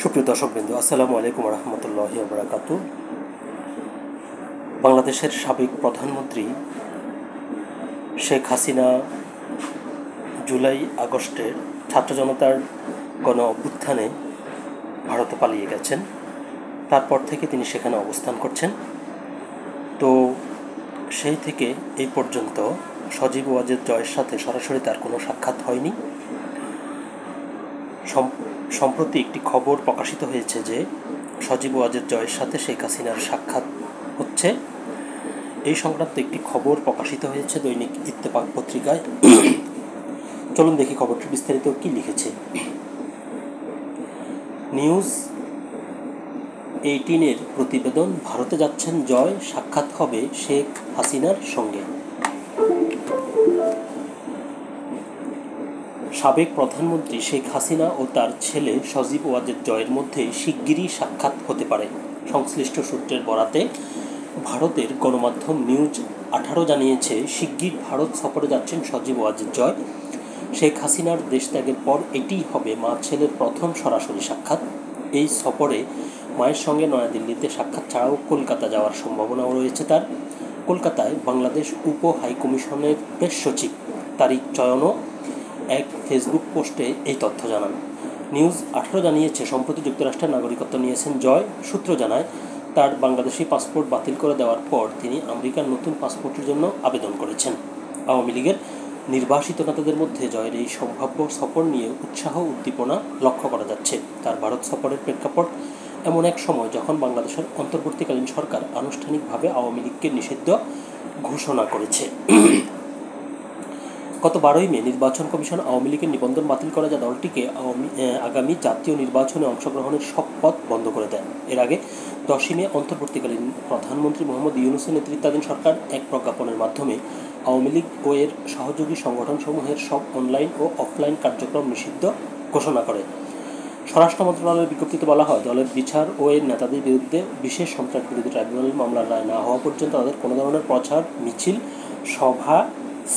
সুপ্রিয় দর্শকবৃন্দ, আসসালামু আলাইকুম রহমতুল্লাহি ওয়া বারাকাতুহু। বাংলাদেশের সাবেক প্রধানমন্ত্রী শেখ হাসিনা জুলাই আগস্টের ছাত্র জনতার গণ অভ্যুত্থানে ভারতে পালিয়ে গেছেন। তারপর থেকে তিনি সেখানে অবস্থান করছেন। তো সেই থেকে এই পর্যন্ত সজীব ওয়াজেদ জয়ের সাথে সরাসরি তার কোনো সাক্ষাৎ হয়নি। সম্প্রতি একটি খবর প্রকাশিত হয়েছে যে সজীব ওয়াজেদ জয়ের সাথে শেখ হাসিনার সাক্ষাৎ হচ্ছে। এই সংক্রান্ত একটি খবর প্রকাশিত হয়েছে দৈনিক ইত্তেফাক পত্রিকায়। চলুন দেখি খবরটি বিস্তারিত কি লিখেছে। নিউজ 18-এর প্রতিবেদন, ভারতে যাচ্ছেন জয়, সাক্ষাৎ হবে শেখ হাসিনার সঙ্গে। সাবেক প্রধানমন্ত্রী শেখ হাসিনা ও তার ছেলে সজীব ওয়াজেদ জয়ের মধ্যে শিগগিরই সাক্ষাৎ হতে পারে। সংশ্লিষ্ট সূত্রের বরাতে ভারতের গণমাধ্যম নিউজ 18 জানিয়েছে, শিগগির ভারত সফরে যাচ্ছেন সজীব ওয়াজেদ জয়। শেখ হাসিনার দেশত্যাগের পর এটিই হবে মা ছেলের প্রথম সরাসরি সাক্ষাৎ। এই সফরে মায়ের সঙ্গে নয়াদিল্লিতে সাক্ষাৎ ছাড়াও কলকাতা যাওয়ার সম্ভাবনাও রয়েছে তার। কলকাতায় বাংলাদেশ উপ হাইকমিশনের প্রেস সচিব তারিক চয়নও এক ফেসবুক পোস্টে এই তথ্য জানান। নিউজ 18 জানিয়েছে, সম্প্রতি যুক্তরাষ্ট্রের নাগরিকত্ব নিয়েছেন জয়। সূত্র জানায়, তার বাংলাদেশি পাসপোর্ট বাতিল করে দেওয়ার পর তিনি আমেরিকার নতুন পাসপোর্টের জন্য আবেদন করেছেন। আওয়ামী লীগের নির্বাসিত নেতাদের মধ্যে জয়ের এই সম্ভাব্য সফর নিয়ে উৎসাহ উদ্দীপনা লক্ষ্য করা যাচ্ছে। তার ভারত সফরের প্রেক্ষাপট এমন এক সময় যখন বাংলাদেশের অন্তর্বর্তীকালীন সরকার আনুষ্ঠানিকভাবে আওয়ামী লীগকে নিষিদ্ধ ঘোষণা করেছে। গত 12ই মে নির্বাচন কমিশন আওয়ামী লীগের নিবন্ধন বাতিল করে যা দলটিকে আগামী জাতীয় নির্বাচনে অংশগ্রহণের সব পথ বন্ধ করে দেয়। এর আগে 10ই মে অন্তর্বর্তীকালীন প্রধানমন্ত্রী মোহাম্মদ ইউনূসের নেতৃত্বাধীন সরকার এক প্রজ্ঞাপনের মাধ্যমে আওয়ামী লীগ ও এর সহযোগী সংগঠনসমূহের সব অনলাইন ও অফলাইন কার্যক্রম নিষিদ্ধ ঘোষণা করে। স্বরাষ্ট্র মন্ত্রণালয়ের বিজ্ঞপ্তিতে বলা হয়, দলের বিচার ও এর নেতাদের বিরুদ্ধে বিশেষ সন্ত্রাসবিরোধী ট্রাইব্যুনাল মামলার রায় না হওয়া পর্যন্ত তাদের কোনো ধরনের প্রচার, মিছিল, সভা,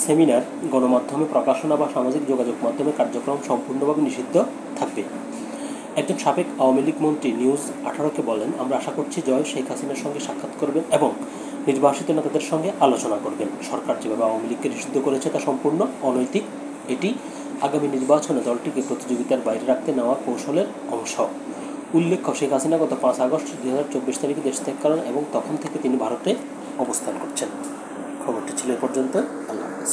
সেমিনার, গণমাধ্যমে প্রকাশনা বা সামাজিক যোগাযোগ মাধ্যমে কার্যক্রম সম্পূর্ণভাবে নিষিদ্ধ থাকবে। একজন সাবেক আওয়ামী লীগ মন্ত্রী নিউজ 18-কে বলেন, আমরা আশা করছি জয় শেখ হাসিনার সঙ্গে সাক্ষাৎ করবেন এবং নির্বাসিত নেতাদের সঙ্গে আলোচনা করবেন। সরকার যেভাবে আওয়ামী লীগকে নিষিদ্ধ করেছে তা সম্পূর্ণ অনৈতিক। এটি আগামী নির্বাচনে দলটিকে প্রতিযোগিতার বাইরে রাখতে নেওয়া কৌশলের অংশ। উল্লেখ্য, শেখ হাসিনা গত 5 আগস্ট 2024 তারিখে দেশ ত্যাগ করেন এবং তখন থেকে তিনি ভারতে অবস্থান করছেন। খবরটি ছিল এ পর্যন্ত। আল্লাহ হাফেজ।